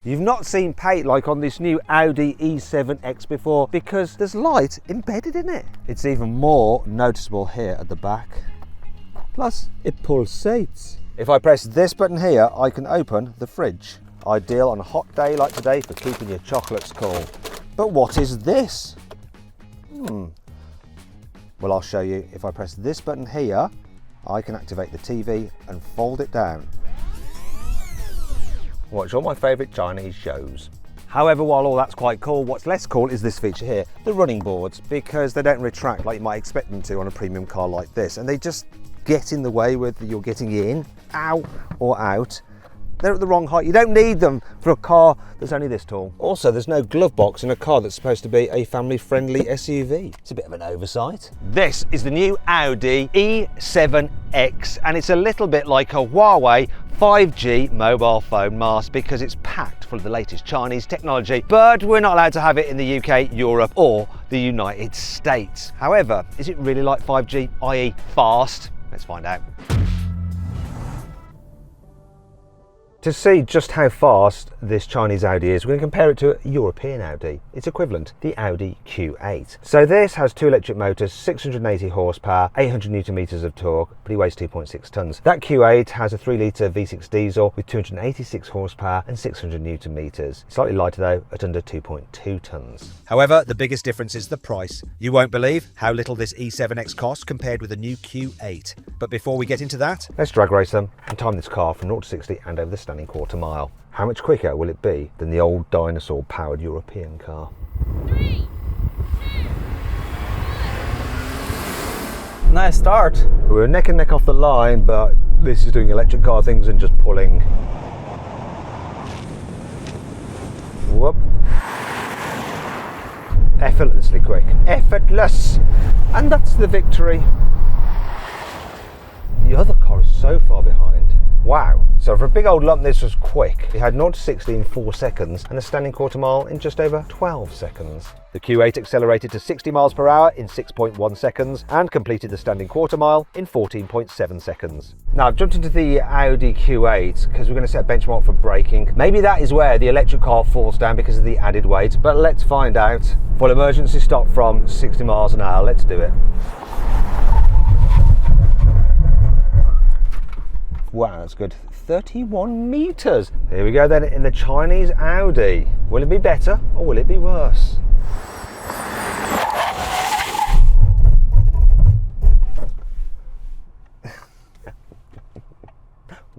You've not seen paint like on this new Audi E7X before because there's light embedded in it. It's even more noticeable here at the back. Plus, it pulsates. If I press this button here, I can open the fridge. Ideal on a hot day like today for keeping your chocolates cool. But what is this? Well, I'll show you. If I press this button here, I can activate the TV and fold it down. Watch all my favourite Chinese shows. However, while all that's quite cool, what's less cool is this feature here, the running boards, because they don't retract like you might expect them to on a premium car like this, and they just get in the way whether you're getting in, out or out. They're at the wrong height. You don't need them for a car that's only this tall. Also, there's no glove box in a car that's supposed to be a family-friendly SUV. It's a bit of an oversight. This is the new Audi E7X, and it's a little bit like a Huawei 5G mobile phone mast because it's packed full of the latest Chinese technology, but we're not allowed to have it in the UK, Europe, or the United States. However, is it really like 5G, i.e. fast? Let's find out. To see just how fast this Chinese Audi is, we're going to compare it to a European Audi. Its equivalent, the Audi Q8. So this has two electric motors, 680 horsepower, 800 newton meters of torque, but he weighs 2.6 tons. That Q8 has a 3-litre V6 diesel with 286 horsepower and 600 newton meters. Slightly lighter though, at under 2.2 tons. However, the biggest difference is the price. You won't believe how little this E7X costs compared with the new Q8. But before we get into that, let's drag race them and time this car from 0 to 60 and over the standing quarter mile. How much quicker will it be than the old dinosaur powered European car? 3, 2, nice start. We were neck and neck off the line, but this is doing electric car things and just pulling. Whoop. Effortlessly quick. Effortless. And that's the victory. The other car is so far behind. Wow. So for a big old lump, this was quick. It had 0 to 60 in 4 seconds and a standing quarter mile in just over 12 seconds. The Q8 accelerated to 60 miles per hour in 6.1 seconds and completed the standing quarter mile in 14.7 seconds. Now I've jumped into the Audi Q8 because we're going to set a benchmark for braking. Maybe that is where the electric car falls down because of the added weight, but let's find out. Full emergency stop from 60 miles an hour. Let's do it. Wow, that's good. 31 meters. Here we go then in the Chinese Audi. Will it be better or will it be worse?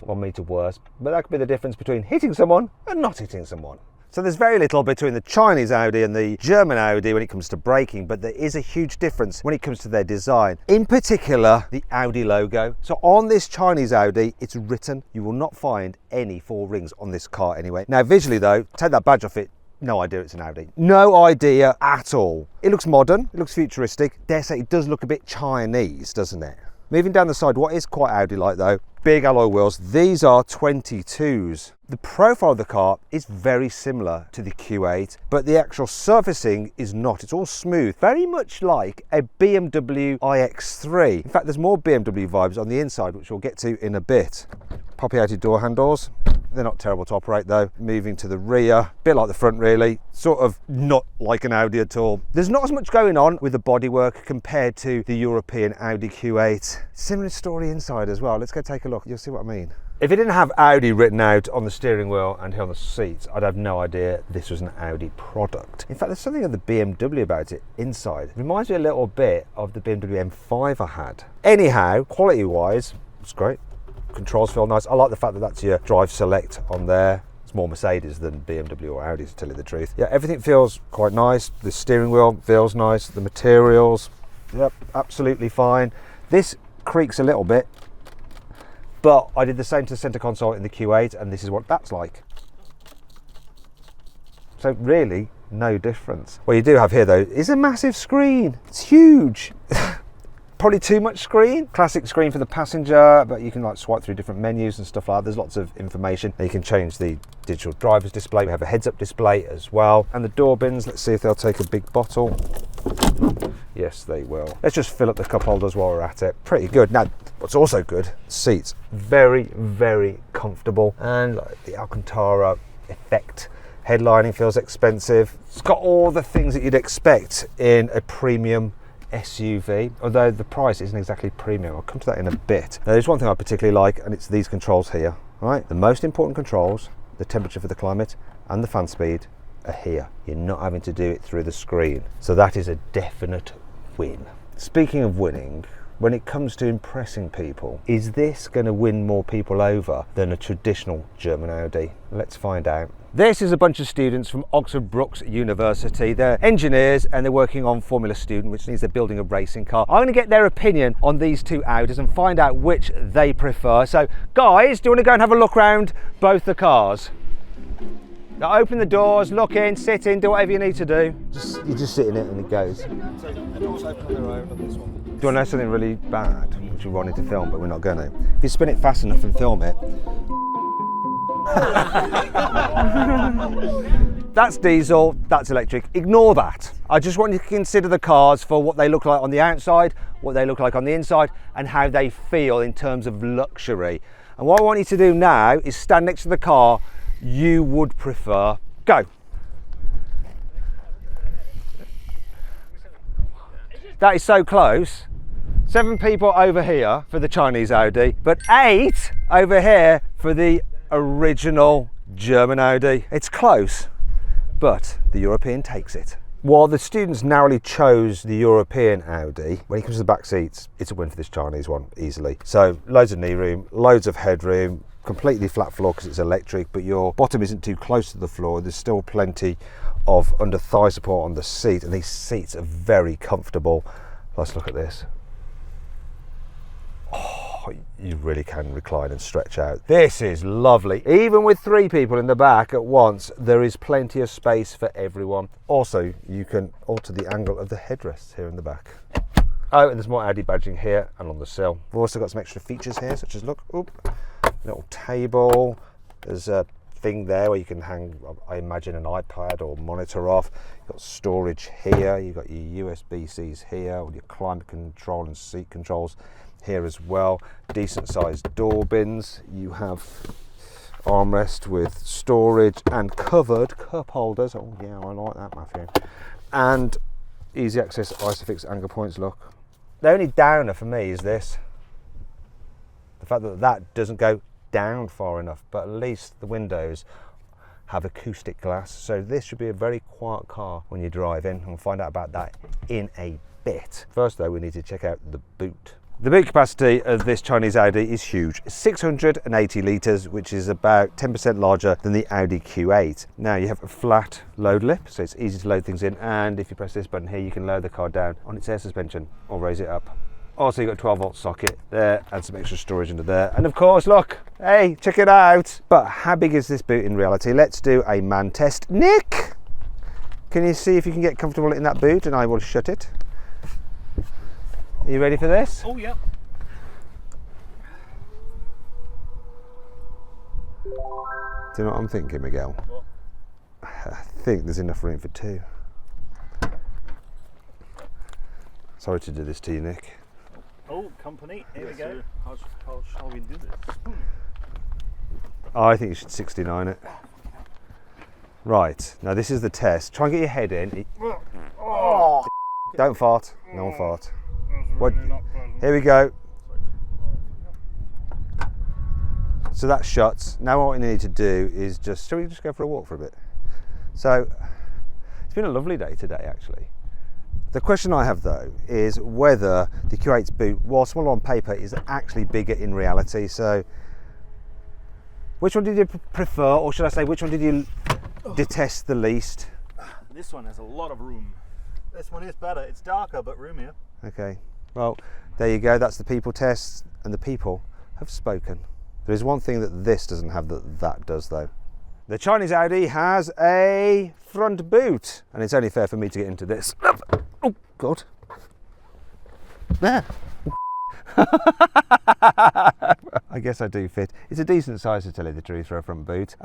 One meter worse, but that could be the difference between hitting someone and not hitting someone. So there's very little between the Chinese Audi and the German Audi when it comes to braking, but there is a huge difference when it comes to their design. In particular, the Audi logo. So on this Chinese Audi, it's written, you will not find any 4 rings on this car anyway. Now visually though, take that badge off it, no idea it's an Audi. No idea at all. It looks modern, it looks futuristic. Dare say it does look a bit Chinese, doesn't it? Moving down the side, what is quite Audi-like though, big alloy wheels. These are 22s. The profile of the car is very similar to the Q8, but the actual surfacing is not. It's all smooth, very much like a BMW iX3. In fact, there's more BMW vibes on the inside, which we'll get to in a bit. Poppy-outed door handles. They're not terrible to operate though. Moving to the rear, a bit like the front really, sort of not like an Audi at all. There's not as much going on with the bodywork compared to the European Audi Q8. Similar story inside as well. Let's go take a look, you'll see what I mean. If it didn't have Audi written out on the steering wheel and here on the seats, I'd have no idea this was an Audi product. In fact, there's something of the BMW about it inside. It reminds me a little bit of the BMW M5 I had. Anyhow, quality-wise, it's great. Controls feel nice. I like the fact that that's your drive select on there. It's more Mercedes than BMW or Audi, to tell you the truth. Yeah, everything feels quite nice. The steering wheel feels nice. The materials, yep, absolutely fine. This creaks a little bit, but I did the same to the center console in the Q8 and this is what that's like. So really, no difference. What you do have here though is a massive screen. It's huge. Probably too much screen. Classic screen for the passenger, but you can like swipe through different menus and stuff like that. There's lots of information. You can change the digital driver's display. We have a heads-up display as well. And the door bins, let's see if they'll take a big bottle. Yes, they will. Let's just fill up the cup holders while we're at it. Pretty good. Now, what's also good, seats. Very, very comfortable. And like the Alcantara effect. Headlining feels expensive. It's got all the things that you'd expect in a premium SUV, although the price isn't exactly premium. I'll come to that in a bit. Now, there's one thing I particularly like, and it's these controls here, right? The most important controls, the temperature for the climate and the fan speed, are here. You're not having to do it through the screen. So that is a definite win. Speaking of winning, when it comes to impressing people, is this going to win more people over than a traditional German Audi? Let's find out. This is a bunch of students from Oxford Brookes University. They're engineers and they're working on Formula Student, which means they're building a racing car. I'm going to get their opinion on these two Audis and find out which they prefer. So guys, do you want to go and have a look around both the cars? Now open the doors, look in, sit in, do whatever you need to do. You just sit in it and it goes. So the doors open on their own on this one. Do you want to know something really bad, which we wanted to film, but we're not going to? If you spin it fast enough and film it. That's diesel, that's electric. Ignore that. I just want you to consider the cars for what they look like on the outside, what they look like on the inside, and how they feel in terms of luxury. And what I want you to do now is stand next to the car you would prefer. Go. That is so close. 7 people over here for the Chinese Audi, but 8 over here for the original German Audi. It's close, but the European takes it. While the students narrowly chose the European Audi, when it comes to the back seats, it's a win for this Chinese one, easily. So loads of knee room, loads of headroom, completely flat floor because it's electric, but your bottom isn't too close to the floor. There's still plenty of under thigh support on the seat, and these seats are very comfortable. Let's look at this. Oh, you really can recline and stretch out. This is lovely. Even with 3 people in the back at once, there is plenty of space for everyone. Also, you can alter the angle of the headrests here in the back. Oh, and there's more Audi badging here and on the sill. We've also got some extra features here, such as, look, oop, little table. There's a thing there where you can hang, I imagine, an iPad or monitor off. You've got storage here. You've got your USB-Cs here, all your climate control and seat controls here as well. Decent sized door bins. You have armrest with storage and covered cup holders. Oh yeah, I like that, Matthew. And easy access ISOFIX anchor points. Look, the only downer for me is this, the fact that that doesn't go down far enough, but at least the windows have acoustic glass, so this should be a very quiet car when you drive in, and we'll find out about that in a bit. First though, we need to check out the boot. The boot capacity of this Chinese Audi is huge. 680 litres, which is about 10% larger than the Audi Q8. Now you have a flat load lip, so it's easy to load things in, and if you press this button here, you can lower the car down on its air suspension or raise it up. Also, you've got a 12-volt socket there and some extra storage under there. And of course, look, hey, check it out. But how big is this boot in reality? Let's do a man test. Nick, can you see if you can get comfortable in that boot? And I will shut it. Are you ready for this? Oh, yeah. Do you know what I'm thinking, Miguel? What? I think there's enough room for 2. Sorry to do this to you, Nick. Oh, company, here we go. How shall we do this? I think you should 69 it. Right, now this is the test. Try and get your head in. Oh. Don't fart, no one fart. What? Here we go. So that shuts. Now what we need to do is shall we just go for a walk for a bit? So, it's been a lovely day today actually. The question I have though is whether the Q8's boot, while smaller on paper, is actually bigger in reality. So, which one did you prefer, or should I say, which one did you detest the least? This one has a lot of room. This one is better. It's darker but roomier. Okay, well, there you go. That's the people test, and the people have spoken. There is one thing that this doesn't have that does though. The Chinese Audi has a front boot, and it's only fair for me to get into this. Oh God! There. I guess I do fit. It's a decent size, to tell you the truth, for a front boot.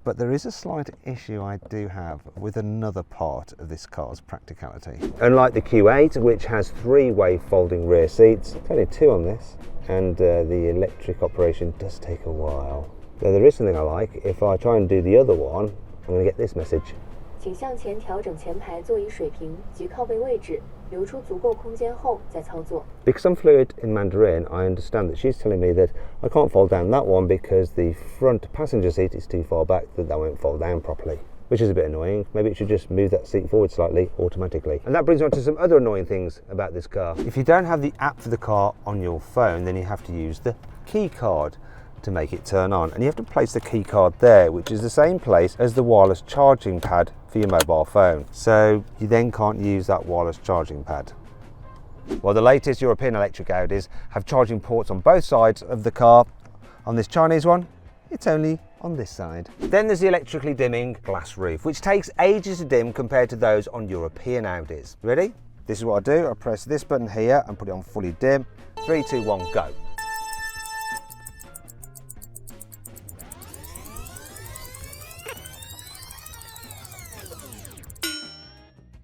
But there is a slight issue I do have with another part of this car's practicality. Unlike the Q8, which has 3-way folding rear seats, it's only 2 on this, and the electric operation does take a while. Though there is something I like. If I try and do the other one, I'm going to get this message. 请向前调整前排座椅水平及靠背位置，留出足够空间后再操作。 Because I'm fluent in Mandarin, I understand that she's telling me that I can't fold down that one because the front passenger seat is too far back, that won't fold down properly. Which is a bit annoying. Maybe it should just move that seat forward slightly automatically. And that brings me on to some other annoying things about this car. If you don't have the app for the car on your phone, then you have to use the key card to make it turn on, and you have to place the key card there, which is the same place as the wireless charging pad for your mobile phone, so you then can't use that wireless charging pad. Well, the latest European electric Audis have charging ports on both sides of the car. On this Chinese one, it's only on this side. Then there's the electrically dimming glass roof, which takes ages to dim compared to those on European Audis. Ready? This is what I do. I press this button here and put it on fully dim. 3, 2, 1, go.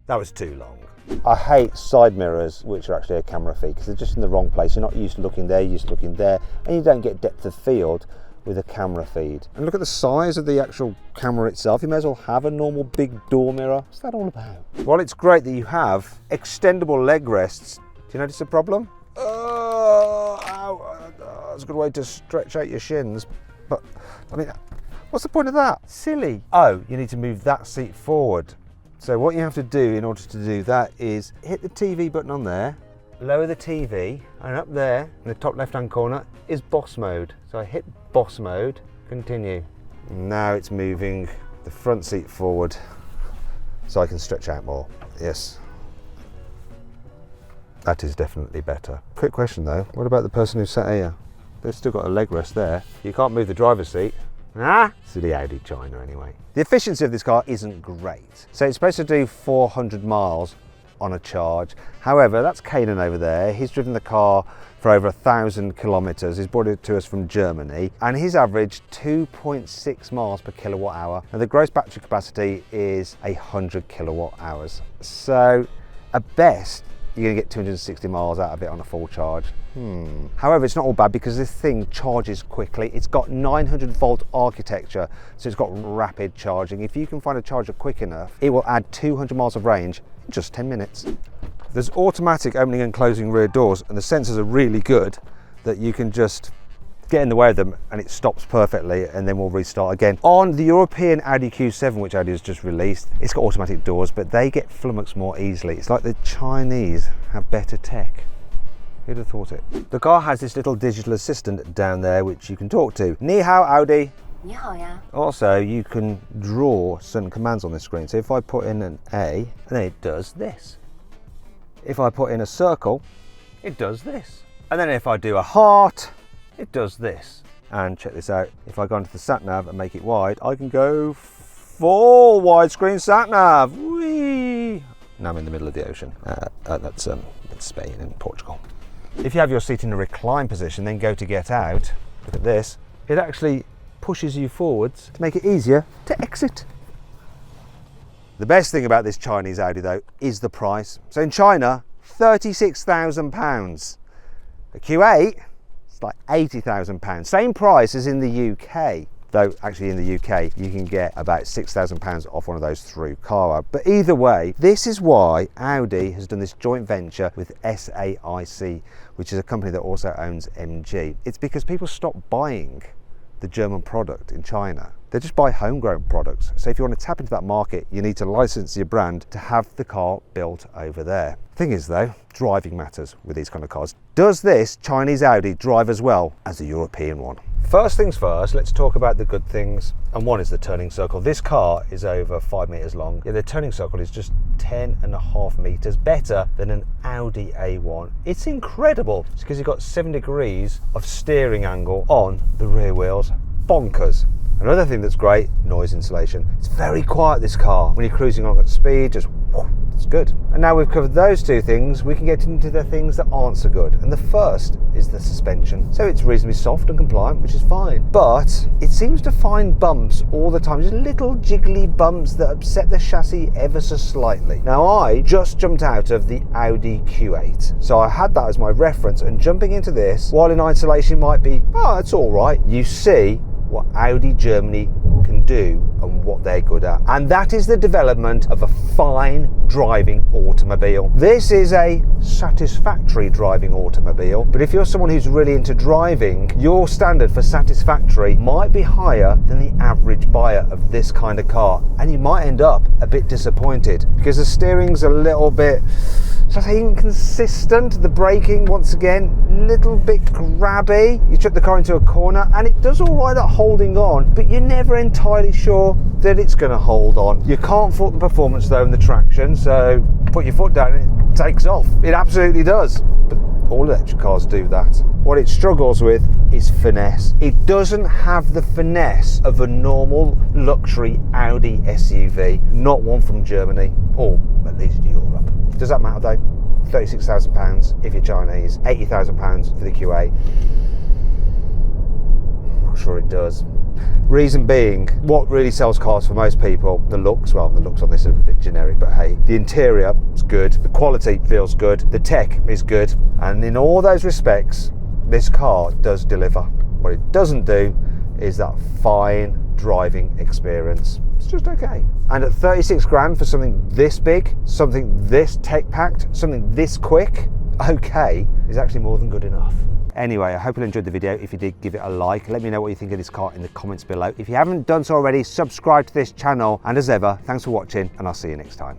That was too long. I hate side mirrors, which are actually a camera feed, because they're just in the wrong place. You're not used to looking there, you're used to looking there, and you don't get depth of field with a camera feed. And look at the size of the actual camera itself. You may as well have a normal big door mirror. What's that all about? Well, it's great that you have extendable leg rests. Do you notice the problem? That's a good way to stretch out your shins. But, I mean, what's the point of that? Silly. Oh, you need to move that seat forward. So what you have to do in order to do that is hit the TV button on there, lower the TV, and up there in the top left-hand corner is boss mode. So I hit boss mode, continue. Now it's moving the front seat forward so I can stretch out more. Yes. That is definitely better. Quick question though, what about the person who sat here? They've still got a leg rest there. You can't move the driver's seat. Silly Audi China anyway. The efficiency of this car isn't great. So it's supposed to do 400 miles on a charge. However, that's Kanan over there. He's driven the car for over 1,000 kilometers. He's brought it to us from Germany, and he's averaged 2.6 miles per kilowatt hour. And the gross battery capacity is 100 kilowatt hours. So at best, you're going to get 260 miles out of it on a full charge. However, it's not all bad because this thing charges quickly. It's got 900 volt architecture, so it's got rapid charging. If you can find a charger quick enough, it will add 200 miles of range in just 10 minutes. There's automatic opening and closing rear doors, and the sensors are really good that you can just get in the way of them and it stops perfectly, and then we'll restart again. On the European Audi Q7, which Audi has just released, it's got automatic doors, but they get flummoxed more easily. It's like the Chinese have better tech. Who'd have thought it? The car has this little digital assistant down there which you can talk to. Ni hao, Audi. 你好呀。 Also, you can draw certain commands on this screen. So if I put in an A, then it does this. If I put in a circle, it does this. And then if I do a heart, it does this. And check this out, if I go into the sat nav and make it wide, I can go full widescreen sat nav. Whee! Now I'm in the middle of the ocean. That's Spain and Portugal. If you have your seat in a recline position, then go to get out, look at this, it actually pushes you forwards to make it easier to exit. The best thing about this Chinese Audi though is the price. So in China, £36,000. A Q8, it's like £80,000. Same price as in the UK. Though actually in the UK, you can get about £6,000 off one of those through Carwow. But either way, this is why Audi has done this joint venture with SAIC, which is a company that also owns MG. It's because people stop buying the German product in China. They just buy homegrown products. So if you want to tap into that market, you need to license your brand to have the car built over there. Thing is though, driving matters with these kind of cars. Does this Chinese Audi drive as well as the European one? First things first, let's talk about the good things. And one is the turning circle. This car is over 5 meters long. Yeah, the turning circle is just 10.5 meters better than an Audi A1. It's incredible. It's because you've got 7 degrees of steering angle on the rear wheels. Bonkers. Another thing that's great, noise insulation. It's very quiet, this car. When you're cruising along at speed, just whoosh, it's good. And now we've covered those two things, we can get into the things that aren't so good. And the first is the suspension. So it's reasonably soft and compliant, which is fine. But it seems to find bumps all the time, just little jiggly bumps that upset the chassis ever so slightly. Now I just jumped out of the Audi Q8. So I had that as my reference, and jumping into this, while in isolation might be, oh, it's all right, you see what Audi Germany can do and what they're good at. And that is the development of a fine driving automobile. This is a satisfactory driving automobile, but if you're someone who's really into driving, your standard for satisfactory might be higher than the average buyer of this kind of car, and you might end up a bit disappointed because the steering's a little bit, should I say, inconsistent. The braking, once again, little bit grabby. You chuck the car into a corner and it does all right at holding on, but you're never entirely sure that it's going to hold on. You can't fault the performance though in the traction, so put your foot down and it takes off. It absolutely does. But all electric cars do that. What it struggles with is finesse. It doesn't have the finesse of a normal luxury Audi SUV, not one from Germany, or at least Europe. Does that matter though? £36,000 if you're Chinese, £80,000 for the QA. I'm not sure it does. Reason being, what really sells cars for most people, the looks, well, the looks on this are a bit generic, but hey, the interior is good, the quality feels good, the tech is good, and in all those respects, this car does deliver. What it doesn't do is that fine driving experience. It's just okay. And at 36 grand for something this big, something this tech packed, something this quick, okay, is actually more than good enough. Anyway, I hope you enjoyed the video. If you did, give it a like. Let me know what you think of this car in the comments below. If you haven't done so already, subscribe to this channel. And as ever, thanks for watching, and I'll see you next time.